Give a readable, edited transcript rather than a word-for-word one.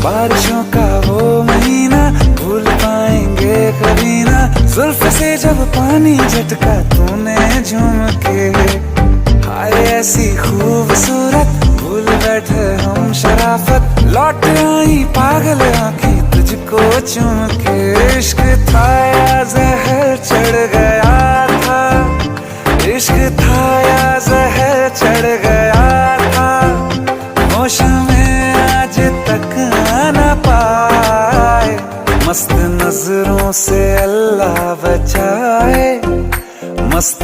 बारिशों का वो महीना भूल पाएंगे कभी ना। जुल्फ से जब पानी झटका तूने झूम के, हाय ऐसी खूबसूरत भूल बैठे हम शराफत। लौट आई पागल आंखें तुझको चूम के। इश्क था या जहर चढ़ गया था, इश्क था या जहर चढ़ गया था। होश में आज तक आना पाए, मस्त नजरों से अल्लाह बचाए, मस्त